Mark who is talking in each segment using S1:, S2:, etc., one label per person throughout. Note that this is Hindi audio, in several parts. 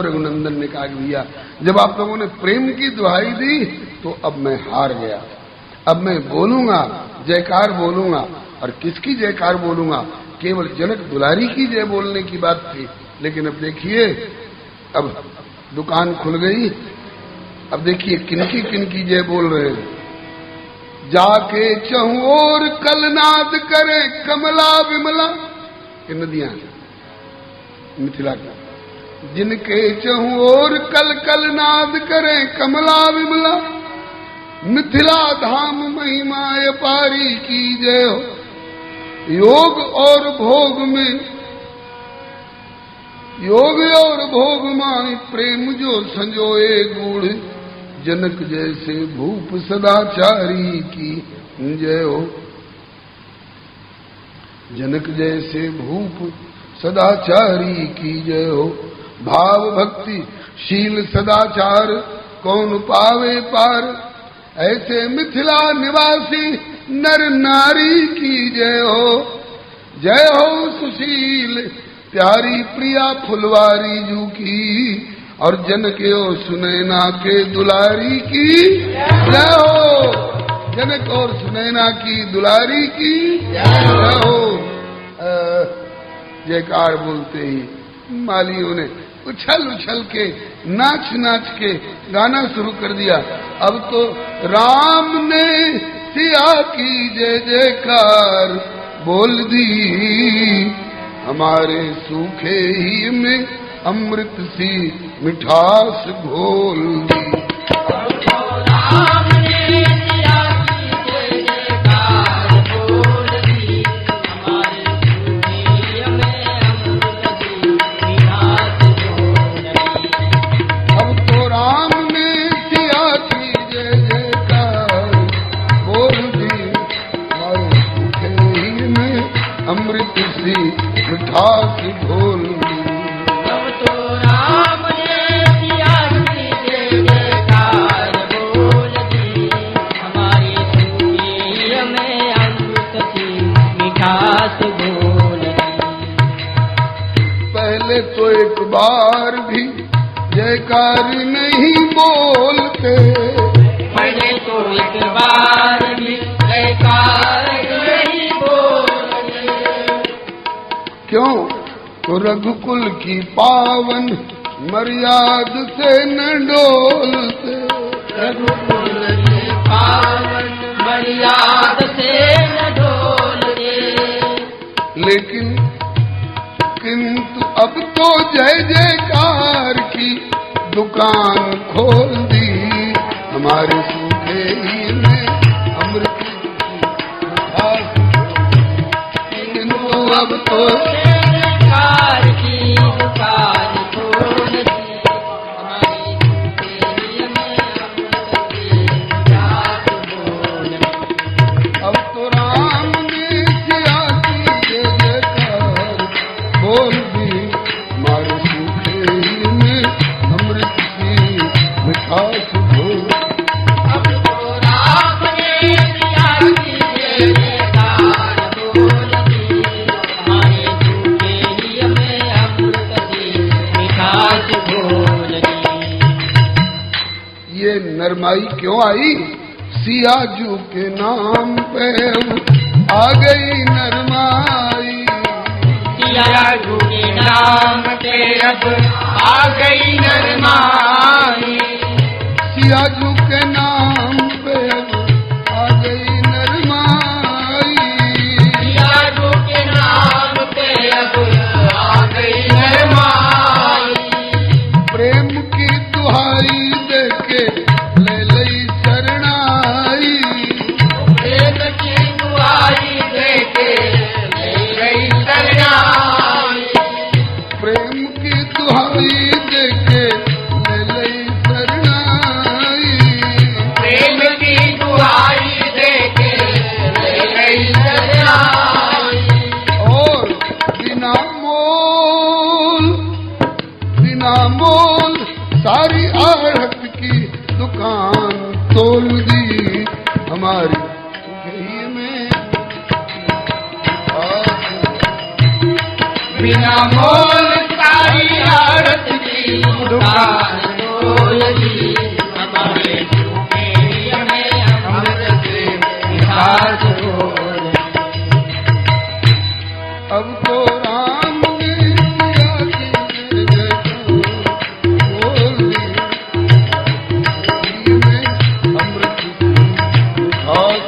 S1: तो रघुनंदन ने कहा कि भैया जब आप लोगों ने प्रेम की दुहाई दी तो अब मैं हार गया, अब मैं बोलूंगा, जयकार बोलूंगा। और किसकी जयकार बोलूंगा? केवल जनक दुलारी की जय बोलने की बात थी, लेकिन अब देखिए अब दुकान खुल गई। अब देखिए किनकी जय बोल रहे हैं। जाके चहुओर कलनाद करे कमला विमला, ये नदियां मिथिला की। जिनके चहुओर कल कलनाद करे कमला विमला, मिथिला धाम महिमा अपारी की जय हो। योग और भोग में, योग और भोग माई प्रेम जो संजोए गूढ़, जनक जैसे भूप सदाचारी की जय हो। जनक जैसे भूप सदाचारी की जय हो। भाव भक्ति शील सदाचार कौन पावे पार, ऐसे मिथिला निवासी नर नारी की जय हो। जय हो सुशील प्यारी प्रिया फुलवारी जू की, और जनक और सुनैना के दुलारी की जय हो। जनक और सुनैना की दुलारी की जय हो। जयकार बोलते ही मालियों ने उछल उछल के नाच नाच के गाना शुरू कर दिया। अब तो राम ने सिया की जय जयकार बोल दी, हमारे सूखे ही में अमृत सी मिठास घोल दी। राम ने सिया की जय जयकार बोल दी, हमारे सूखे में अमृत सी मिठास घोल दी। अब तो राम ने सिया की जय जयकार बोल दी, हमारे सूखे ही में अमृत सी मिठास घोल दी। पहले तो एक बार भी जयकार नहीं बोलते,
S2: पहले तो एक बार भी जयकार नहीं बोलते।
S1: क्यों? तो रघुकुल की पावन मर्याद से न डोलते,
S2: रघुकुल की पावन मर्याद से न डोलते।
S1: लेकिन किंतु अब तो जय जयकार की दुकान खोल दी, हमारे सूखे ही में अमृत मिठास। किंतु अब तो
S2: जयकार की दुकान खोल दी, हमारे सूखे ही में अमृत मिठास घोल दी।
S1: अब तो राम ने सिया की जय जयकार बोल दी, हमारे सूखे ही में अमृत सी मिठास घोल।
S2: अब तो राम ने सिया की जय जयकार बोल दी, हमारे सूखे ही में अमृत सी मिठास घोल दी।
S1: ये नरमाई क्यों आई? सियाजू के नाम पे आ गई नरमाई,
S2: सियाजू के नाम पे अब आ गई नरमाई।
S1: सियाजू के नाम पे आ गई नरमाई।
S2: सियाजू के नाम पे अब आ गई नरमाई।
S1: प्रेम की दुहाई देके ले लई शरणाई,
S2: प्रेम की दुहाई देके ले गई शरणाई।
S1: प्रेम की दुहाई देके ले लई शरणाई।
S2: प्रेम की दुहाई देके ले गई शरणाई।
S1: और बिना मोल सारी आढ़त की दुकान तोल दी, हमारी सुखई में
S2: बिना मोल सारी आड़त की पुकार सोई हमारे झूठे हमें अमृत निहार सोई।
S1: अब तो राम ने किया कि जय बोल दी में अमृत खास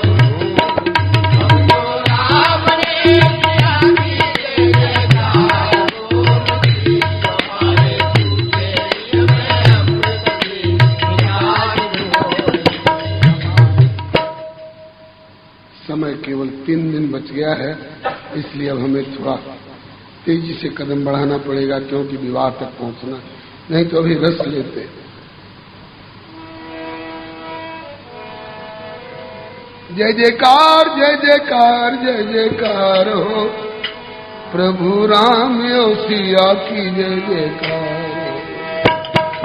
S1: समय केवल 3 दिन बच गया है, इसलिए अब हमें थोड़ा तेजी से कदम बढ़ाना पड़ेगा, क्योंकि विवाह तक पहुंचना, नहीं तो अभी रस लेते। जय जयकार जय जयकार जय जयकार हो, प्रभु राम और सिया की जय जयकार।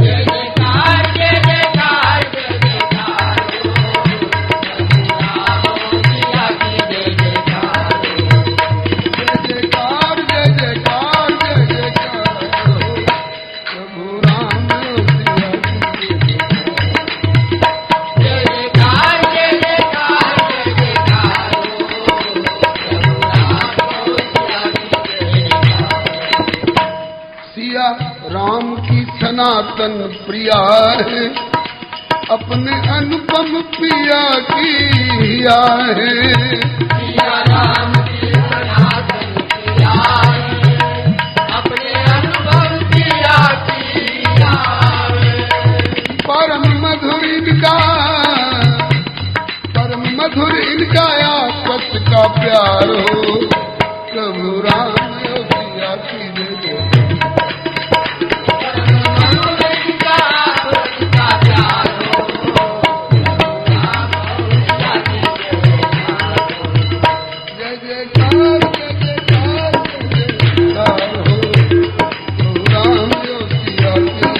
S2: जय जयकार जय जयकार जय जयकार हो, सिया की जय जयकार।
S1: जय जयकार जय जयकार जय जयकार हो, प्रभु राम और सिया की जय जयकार।
S2: जय जयकार जय जयकार जय जयकार हो,
S1: सिया राम की सनातन प्रिया है, अपने अनुपम पिया की हिया है।
S2: सिया राम की सनातन प्रिया है, अपने अनुभव पिया की हिया है।
S1: परम मधुर इनका आपस का प्यार हो, प्रभु राम और सिया की जय जयकार। जय जयकार जय जयकार जय जयकार हो, प्रभु राम और सिया की जय जयकार।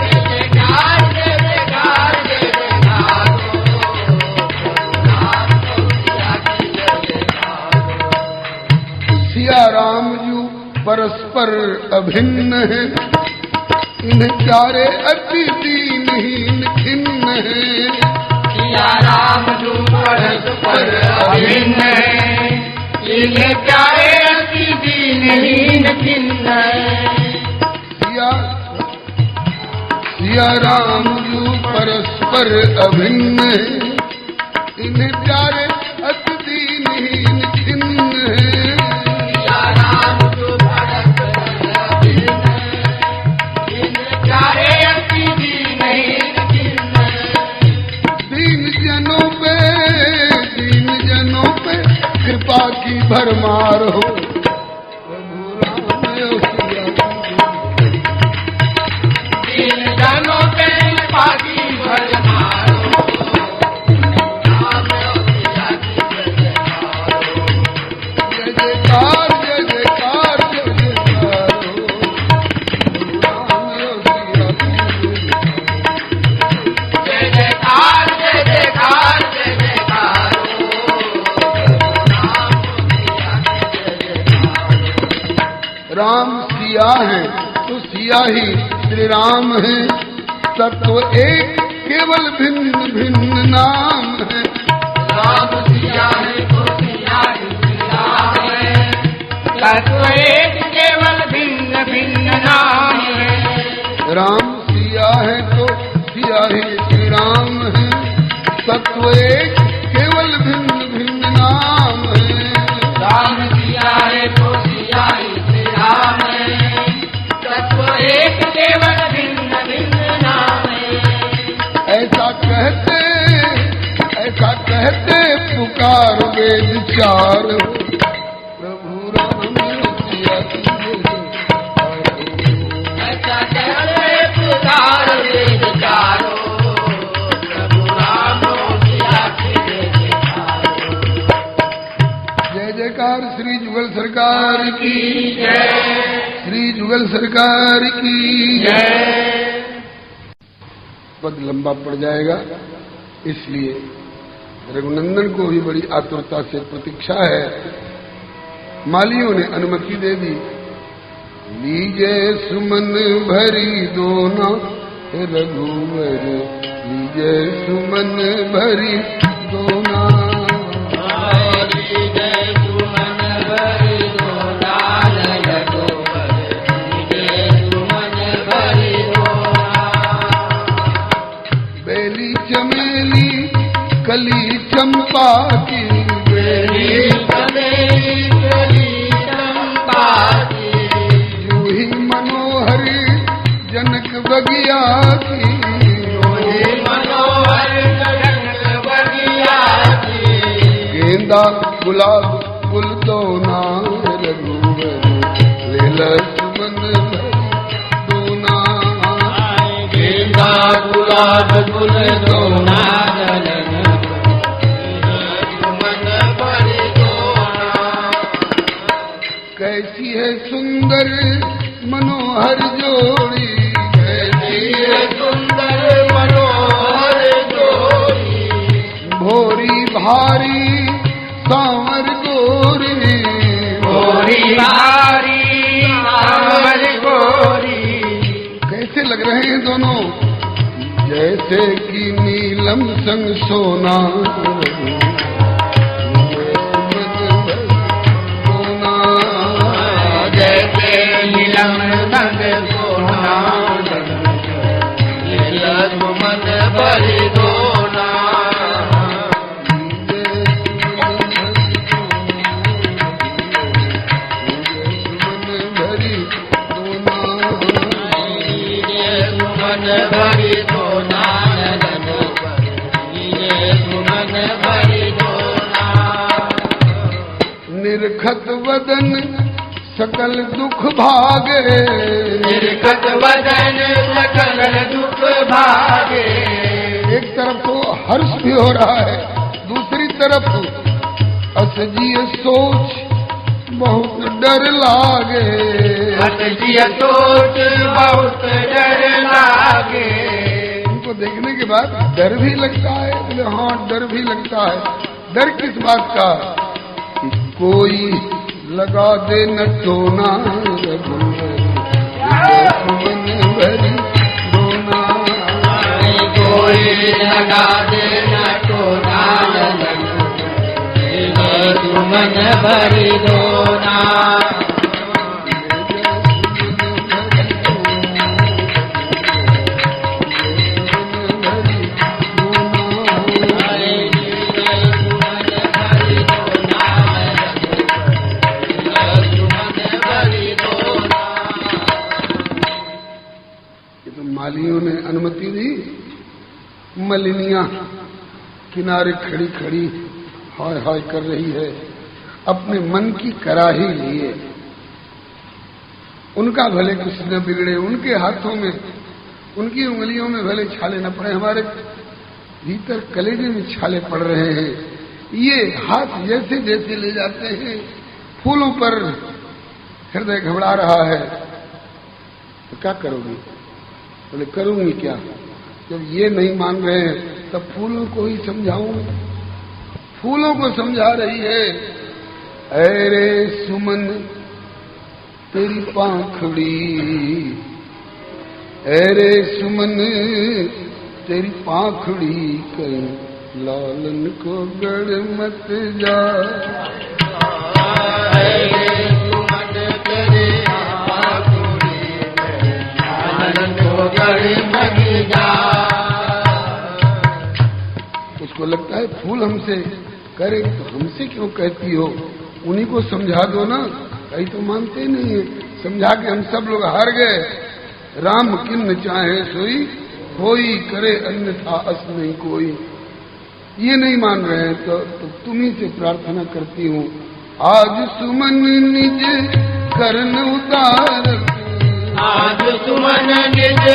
S2: जय जयकार जय जयकार जय जयकार हो,
S1: सिया राम जू परस्पर अभिन्न है, इन्हें प्यारे अति दीनहीन खिन्न है।
S2: सिया राम जो परस्पर अभिन्न है, इन्हें प्यारे अति दीनहीन खिन्न है।
S1: सिया राम जू परस्पर अभिन्न है, इन्हें प्यारे अति दीनहीन खिन्न है।
S2: सिया राम जो परस्पर अभिन्न है, इन्हें प्यारे अति दीनहीन खिन्न है।
S1: दीन जनों पे कृपा की भरमार हो, प्रभु राम और सिया की जय।
S2: दीन जनों पे कृपा की भरमार हो, राम और सिया की जय जयकार हो।
S1: जय जयकार जय जयकार जय जयकार हो, प्रभु राम और सिया की जय।
S2: जय जयकार जय जयकार जय जयकार हो,
S1: राम सिया है तो सिया ही श्री राम है, तत्व एक केवल भिन्न भिन्न नाम है।
S2: राम सिया है तो सिया ही श्री राम है, तत्व एक केवल भिन्न भिन्न नाम है।
S1: राम सिया है तो सिया ही श्री राम है, तत्व एक केवल भिन्न भिन्न नाम है।
S2: राम सिया है तो सिया ही श्री राम है, तत्व एक केवल भिन्न भिन्न नाम है।
S1: ऐसा कहते पुकार वेद चार, प्रभु राम और सिया की जय।
S2: ऐसा कहते पुकार वेद चारों, प्रभु राम और सिया की जय जयकार हो।
S1: जय जयकार श्री जुगल सरकार की
S2: जय,
S1: श्री जुगल सरकार की
S2: जय।
S1: पद लंबा पड़ जाएगा, इसलिए रघुनंदन को भी बड़ी आतुरता से प्रतीक्षा है। मालियों ने अनुमति दे दी, लीजे सुमन भरी दोना रघुवर, लीजे सुमन भरी दोना।
S2: लीजे सुमन भरी दोना रघुवर, लीजे सुमन भरी दोना।
S1: बेली चमेली कली चंपा की,
S2: बेली चमेली कली चंपा की,
S1: जूही मनोहर जनक बगिया की,
S2: जूही मनोहर जनक बगिया की।
S1: गेंदा गुलाब गुल दोना रघुवर, लेला सुमन भरी दोना।
S2: गेंदा गुलाब गुल दोना
S1: कैसी है सुंदर मनोहर जोड़ी,
S2: कैसी है सुंदर मनोहर जोड़ी।
S1: भोरी भारी सांवर गोरी,
S2: भोरी भारी सांवर गोरी।
S1: कैसे लग रहे हैं दोनों, जैसे कि नीलम संग सोना,
S2: नीलम संग सोना, लीला सुमन भरी दोना। लीजे सुमन भरी दोना, लीजे सुमन भरी दोना।
S1: निर्खत वदन सकल दुख भागे,
S2: निर्खत वदन सकल दुख भागे।
S1: एक तरफ तो हर्ष भी हो रहा है, दूसरी तरफ असजीय सोच बहुत डर लागे,
S2: असजीय सोच बहुत डर लागे।
S1: उनको देखने के बाद डर भी लगता है, बोले हाँ डर भी लगता है। डर किस बात का, कि कोई लगा दे न टोना रघुवर, सुमन भरी दोना।
S2: कोई लगा दे न टोना सुमन भरी दोना।
S1: मालियों ने अनुमति दी, मलिनिया किनारे खड़ी खड़ी हाय हाय कर रही है, अपने मन की कराही लिए। उनका भले कुछ न बिगड़े, उनके हाथों में उनकी उंगलियों में भले छाले न पड़े, हमारे भीतर कलेजे में छाले पड़ रहे हैं। ये हाथ जैसे जैसे ले जाते हैं फूलों पर, हृदय घबरा रहा है। तो क्या करोगी? बोले करूंगी क्या, जब ये नहीं मान रहे हैं तब फूलों को ही समझाऊं। फूलों को समझा रही है, अरे सुमन तेरी पाखड़ी, अरे सुमन तेरी पाखड़ी, कहीं लालन को गड़ मत जा। उसको लगता है फूल हमसे करे तो हमसे क्यों कहती हो, उन्हीं को समझा दो ना। कहीं तो मानते नहीं है, समझा के हम सब लोग हार गए। राम किन्न चाहे सोई, कोई करे अन्यथा अस नहीं कोई। ये नहीं मान रहे हैं तो तुम्ही से प्रार्थना करती हूँ, आज सुमन निज करन उतारत,
S2: आज सुमन निज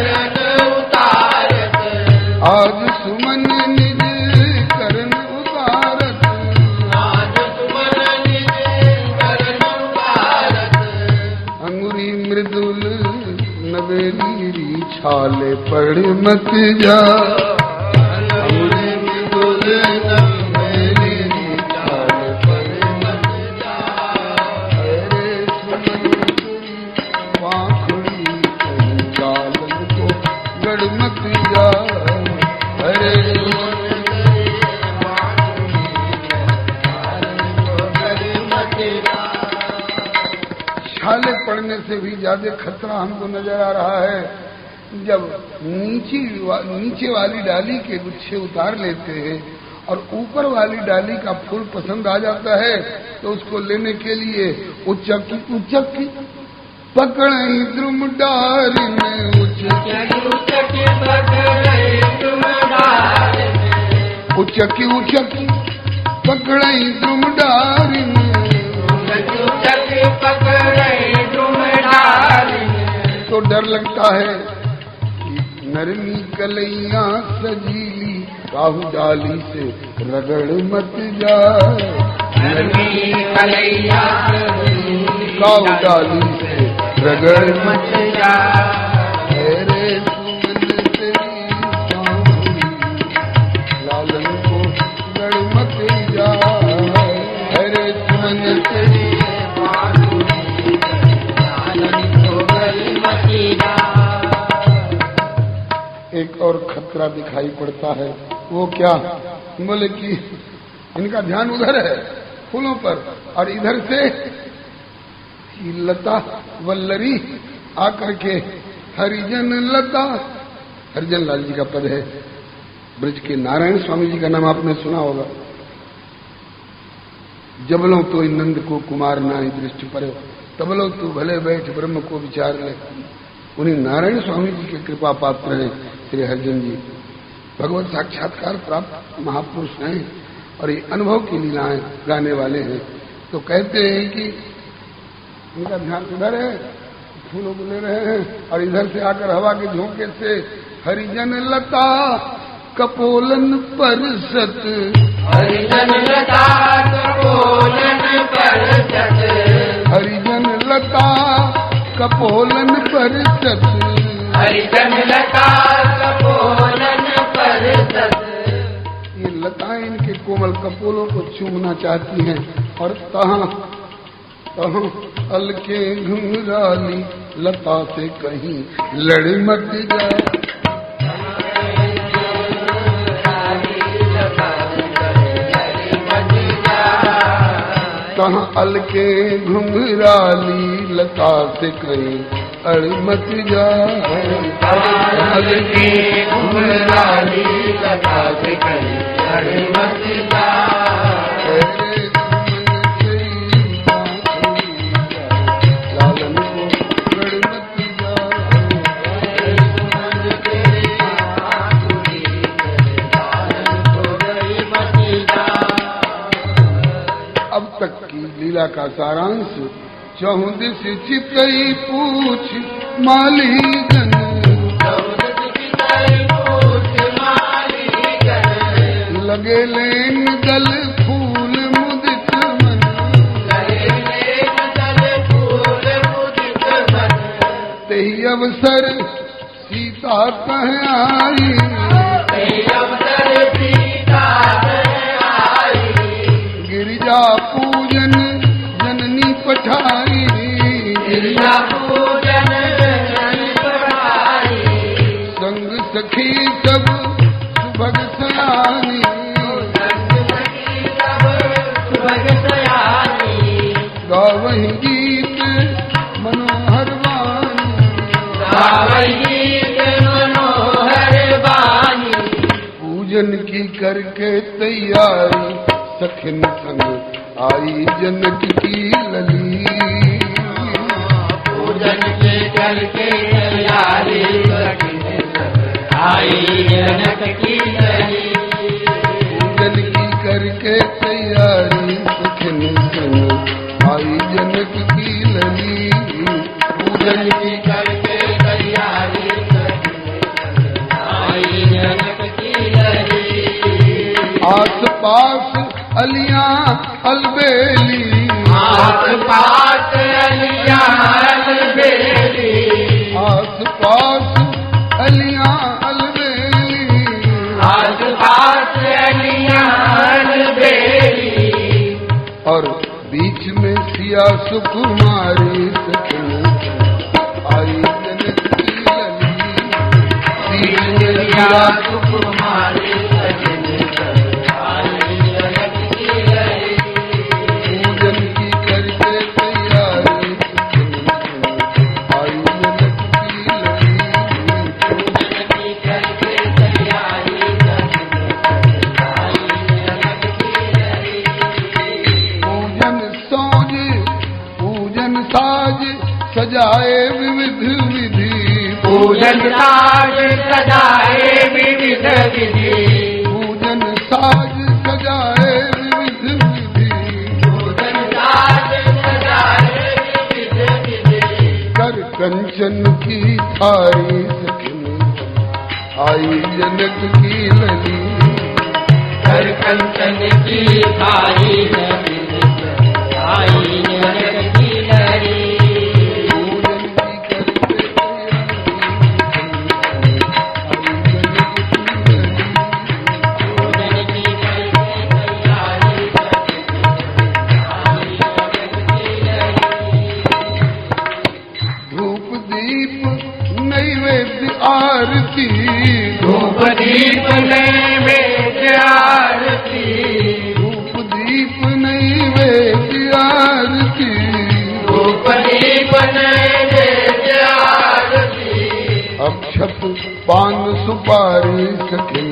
S2: करन उतारत,
S1: आज सुमन निज करन उतारत,
S2: आज सुमन निज करन उतारत।
S1: अंगुरी मृदुल नवेली छाले पड़ मत जा, अंगुरी मृदुल नवेली छाले पड़ मत जा। अरे सुमन खाले पड़ने से भी ज्यादा खतरा हमको नजर आ रहा है। जब नीचे वाली डाली के गुच्छे उतार लेते हैं और ऊपर वाली डाली का फूल पसंद आ जाता है तो उसको लेने के लिए उचकी पकड़ई द्रुम डारी में उचकी पकड़ई द्रुम डारी में तो डर लगता है कि नरमी कलैया सजीली काहू डाली से रगड़ मत जाए।
S2: नरमी कलैया
S1: काहू डाली से रगड़ मत
S2: जाए।
S1: रे सुमन तेरी बांसुरी लालन को गड़ मत जाए। रे सुमन तेरी एक और खतरा दिखाई पड़ता है। वो क्या? बोले कि इनका ध्यान उधर है फूलों पर और इधर से लता वल्लरी आकर के हरिजन लता, हरिजन लाल जी का पद है। ब्रज के नारायण स्वामी जी का नाम आपने सुना होगा। जबलों तो नंद को कुमार नाई दृष्टि परे, तबलो तू भले बैठ ब्रह्म को विचार ले। उन्हीं नारायण स्वामी जी के कृपा पात्र हैं श्री हरिजन जी। भगवत साक्षात्कार प्राप्त महापुरुष हैं और ये अनुभव की लीलाएं गाने वाले हैं। तो कहते हैं कि इनका ध्यान उधर है, फूलों को ले रहे हैं और इधर से आकर हवा के झोंके से हरिजन लता कपोलन परसत,
S2: हरिजन लता कपोलन परसत,
S1: हरिजन लता कपोलन परसत,
S2: हरिजन लता कपोलन परसत।
S1: ये लताएं इनके कोमल कपोलों को चूमना चाहती हैं और तहाँ अलके घुंघराली लता से कहीं लड़ मत जाए। कहाँ अलके घुंघराली लता से कहीं अड़ मत जाए।
S2: अलके घुंघराली लता से कहीं अड़ मत जाए।
S1: लालन को गड़ मत जाए। अब तक की लीला का सारांश चौदिस चितई पूछ मालीगन, लगे लेन दल फूल मुदित मन, तेही अवसर सीता कह आई, गिरिजा पूजन जननी पठाई,
S2: गिरिजा पूजन जननी पठाई,
S1: संग सखी सब सुभग सयानी,
S2: सुभग सयानी,
S1: गावहि गीत मनोहर वाणी,
S2: गावहि गीत मनोहर वाणी।
S1: पूजन की करके तैयारी सखिन संग आई जनक की लली,
S2: पूजन के करके तैयारी सखिन संग आई जनक की लली,
S1: पूजन की करके तैयारी सखिन संग आई जनक की लली, पूजन की
S2: करके तैयारी सखिन संग आई जनक की लली।
S1: आस पास अलियां अलबेली,
S2: आस पास अलियां अलबेली,
S1: आस पास अलियां अलबेली,
S2: आस पास अलियां अलबेली,
S1: और बीच में सिया सुकुमारी सखिन आई जनक की लली,
S2: बीच में सिया सुकुमारी सखिन आई जनक की लली।
S1: पूजन की करके तैयारी सखिन सजाए विविध विधि,
S2: पूजन साज सजाए विविध विधि,
S1: पूजन साज सजाए विविध विधि,
S2: पूजन साज सजाए विविध विधि,
S1: कर कंचन की थारी सखिन आई जनक की लली,
S2: कर कंचन की थारी आई जनक की लली,
S1: आरती,
S2: धूप दीप नैवेद्य आरती,
S1: धूप दीप नैवेद्य आरती,
S2: धूप दीप नैवेद्य आरती,
S1: अक्षत पान सुपारी सखी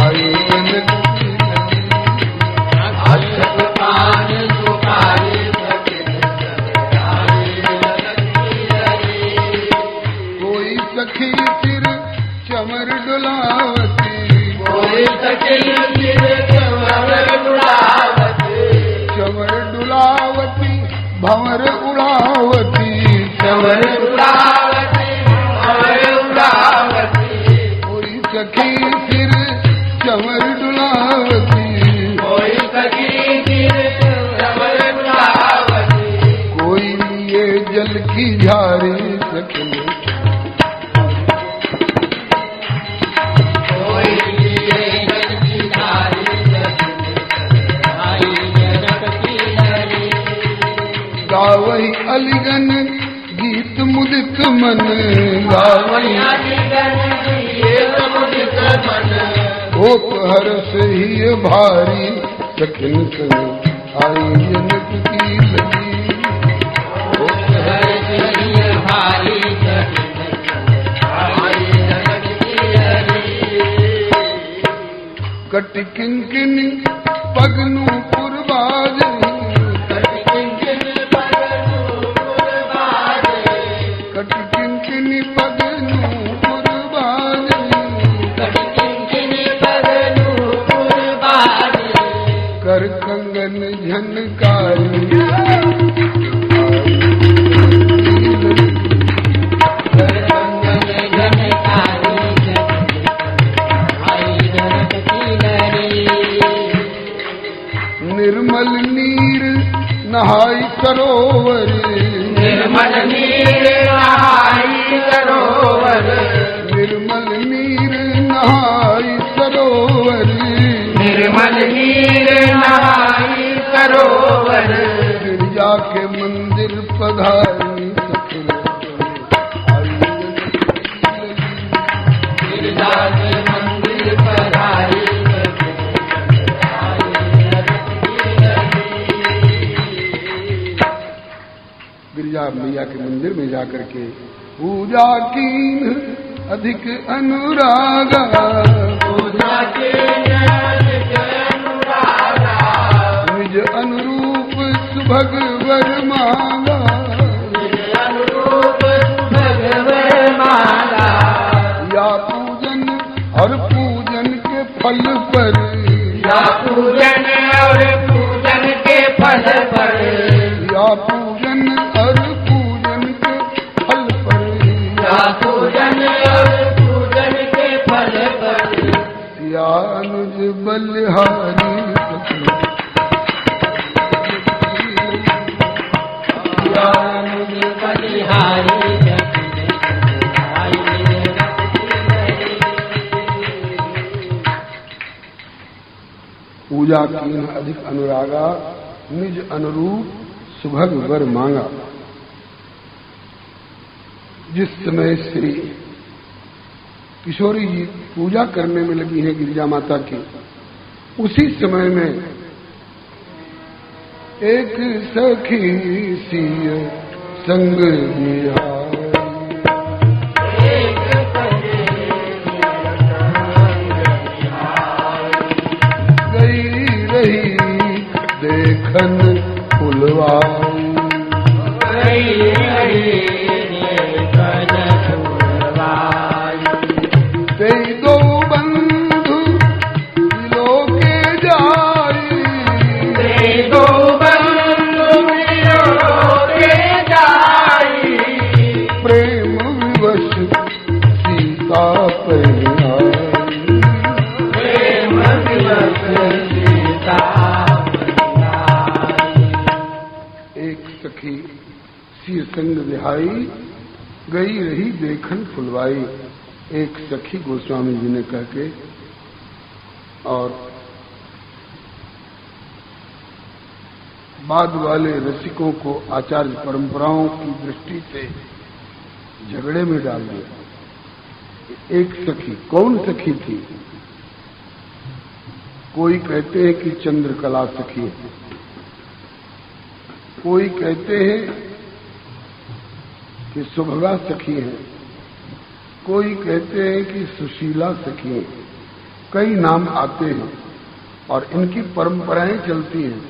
S1: आई जनक की लली,
S2: अक्षत पान सुपारी सखी आई जनक की लली,
S1: कोई सखी सिर चमर डुलावती,
S2: कोई सखी सिर चमर डुलावती,
S1: चमर डुलावती भंवर उड़ावती,
S2: चमर डुलावती भंवर उड़ावती,
S1: कोई सखी सिर चमर डुलावती,
S2: कोई सखी सिर चमर डुलावती,
S1: कोई लिए जल की झारी सखी, गावही अलिगन गीत मुदित मन, गावही ओप हरस ही भारी सखिन संग आई जनक की लली,
S2: ओप हरस ही भारी आई जनक की लली,
S1: कटि किंकिनी पगनु पुरबाज, कटि किंकिनी पगनु पुरबाज, कर कंगन झनकारी निर्मल नीर नहाई सरोवर,
S2: निर्मल नीर नहाई सरोवर,
S1: निर्मल नीर नहाई सरोवर,
S2: निर्मल नीर नहाई सरोवर,
S1: गिरजा के मंदिर पधारी सखिन आई
S2: गिरजा के मंदिर पधारी,
S1: गिरजा मैया के मंदिर में जाकर के पूजा कीन अधिक अनुरागा,
S2: पूजा के अधिक अनुरागा,
S1: निज अनुरूप सुभग वर मांगा,
S2: निज अनुरूप सुभग वर मांगा,
S1: या पूजन और पूजन के फल पर,
S2: या पूजन और पूजन के फल पर,
S1: या पूजन और पूजन के फल पर,
S2: या पूजन और पूजन के फल पर,
S1: या अनुज बलिहारी सखी,
S2: या अनुज बलिहारी
S1: पूजा कीन अधिक अनुरागा, निज अनुरूप सुभग वर मांगा। जिस समय श्री किशोरी जी पूजा करने में लगी हैं गिरिजा माता की, उसी समय में एक सखी सिय संग निहारी, गई रही देखन फुलवाई, सखी सी संग विहाई, गई रही देखन फुलवाई। एक सखी गोस्वामी जी ने कह के, और बाद वाले रसिकों को आचार्य परंपराओं की दृष्टि से झगड़े में डाल दिया। एक सखी, कौन सखी थी? कोई कहते हैं कि चंद्रकला सखी है, कोई कहते हैं कि सुभगा सखी है, कोई कहते हैं कि सुशीला सखी है। कई नाम आते हैं और इनकी परंपराएं चलती हैं।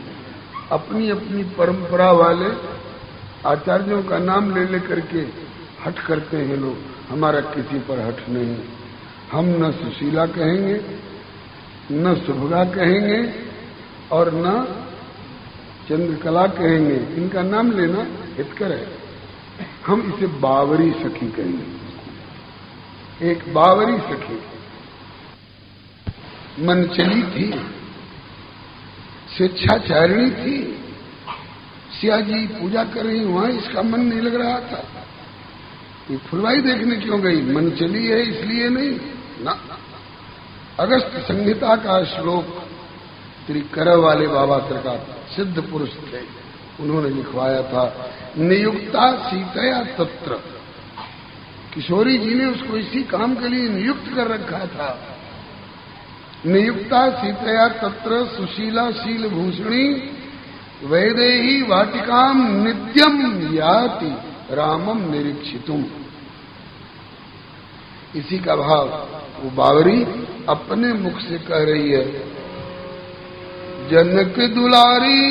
S1: अपनी अपनी परंपरा वाले आचार्यों का नाम ले लेकर के हठ करते हैं लोग। हमारा किसी पर हठ नहीं, हम न सुशीला कहेंगे, न सुभगा कहेंगे और न चंद्रकला कहेंगे। इनका नाम लेना हितकर है। हम इसे बावरी सखी कहेंगे। एक बावरी सखी मन चली थी, स्वेच्छाचारिणी थी। सिया जी पूजा कर रही, वहां इसका मन नहीं लग रहा था। ये फुलवाई देखने क्यों गई? मन चली है इसलिए नहीं ना। अगस्त संहिता का श्लोक त्रिकरव वाले बाबा सरकार सिद्ध पुरुष थे, उन्होंने लिखवाया था, नियुक्ता सीतया तत्र। किशोरी जी ने उसको इसी काम के लिए नियुक्त कर रखा था। नियुक्ता सीतया तत्र सुशीला शील भूषणी, वैदेही वाटिकाम नित्यम याति रामम निरीक्षितुम। इसी का भाव वो बावरी अपने मुख से कह रही है। जनक दुलारी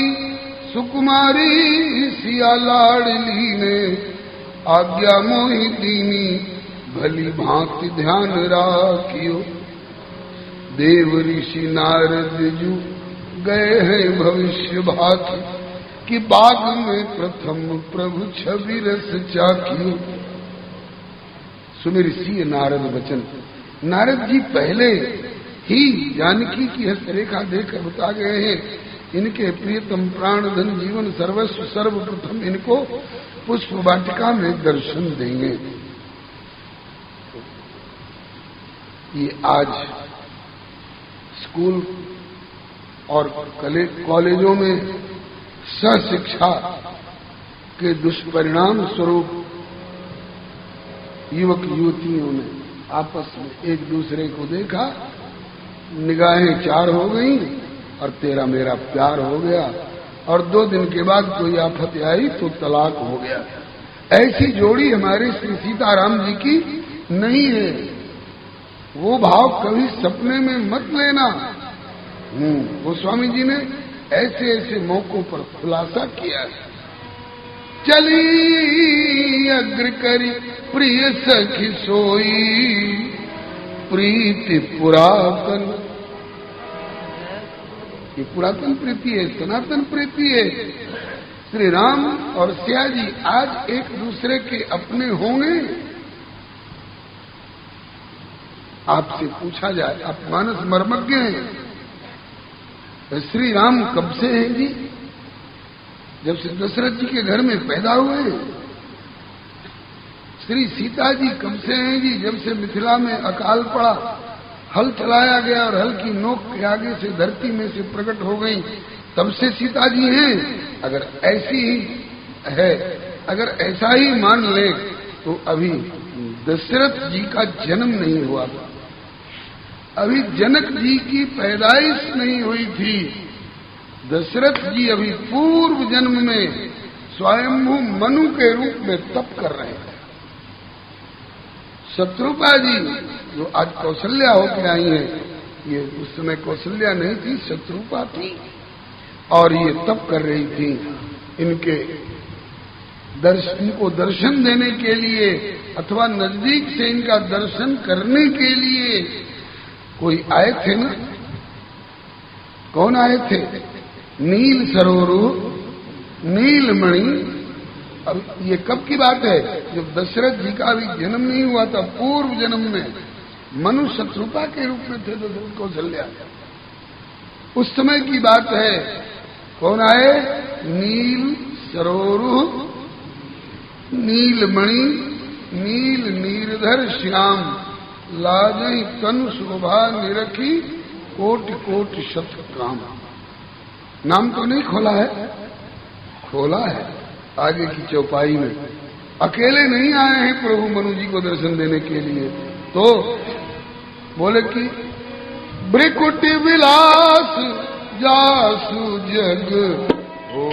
S1: सुकुमारी सिया लाडली ने, आज्ञा मोहि दीनी भली भांति ध्यान राखियो। देव ऋषि नारद जू गए हैं भविष्य भाति, कि बाग में प्रथम प्रभु छवि रस चाखियो। सुमिर सी नारद वचन। नारद जी पहले ही जानकी की हस्तरेखा देकर बता गए हैं, इनके प्रियतम प्राण धन जीवन सर्वस्व सर्वप्रथम इनको पुष्प वाटिका में दर्शन देंगे। ये आज स्कूल और कॉलेजों में सहशिक्षा के दुष्परिणाम स्वरूप युवक युवतियों ने आपस में एक दूसरे को देखा, निगाहें चार हो गई और तेरा मेरा प्यार हो गया, और 2 दिन के बाद कोई आफत आई तो तलाक हो गया। ऐसी जोड़ी हमारे श्री सीताराम जी की नहीं है। वो भाव कभी सपने में मत लेना। गोस्वामी जी ने ऐसे ऐसे मौकों पर खुलासा किया है। चली अग्र करी प्रिय सखी सोई, प्रीति पुरातन। ये पुरातन प्रीति है, सनातन प्रीति है। श्री राम और सिया जी आज एक दूसरे के अपने होंगे। आपसे पूछा जाए, आप मानस मर्मज्ञ हैं, श्री राम कब से हैं जी? जब से दशरथ जी के घर में पैदा हुए। श्री सीता जी कब से हैं जी? जब से मिथिला में अकाल पड़ा, हल चलाया गया और हल की नोक के आगे से धरती में से प्रकट हो गई, तब से सीता जी हैं। अगर ऐसी ही है, अगर ऐसा ही मान ले तो अभी दशरथ जी का जन्म नहीं हुआ था, अभी जनक जी की पैदाइश नहीं हुई थी। दशरथ जी अभी पूर्व जन्म में स्वयंभू मनु के रूप में तप कर रहे थे। शत्रुपा जी जो आज कौशल्या होकर आई हैं, ये उस समय कौशल्या नहीं थी, शत्रुपा थी, और ये तप कर रही थी। इनको दर्शन देने के लिए अथवा नजदीक से इनका दर्शन करने के लिए कोई आए थे ना। कौन आए थे? नील सरोरु नीलमणि। अब ये कब की बात है? जब दशरथ जी का भी जन्म नहीं हुआ था, पूर्व जन्म में मनु शत्रुपा के रूप में थे दशरथ कौशल्या। उस समय की बात है। कौन आए? नील सरोरु नीलमणि नील नीरधर श्याम लाजई तनु शोभा निरखी कोटि कोटि शत काम। नाम तो नहीं खोला है, खोला है आगे की चौपाई में। अकेले नहीं आए हैं प्रभु मनु जी को दर्शन देने के लिए, तो बोले कि ब्रिकुटी विलास जासु जग हो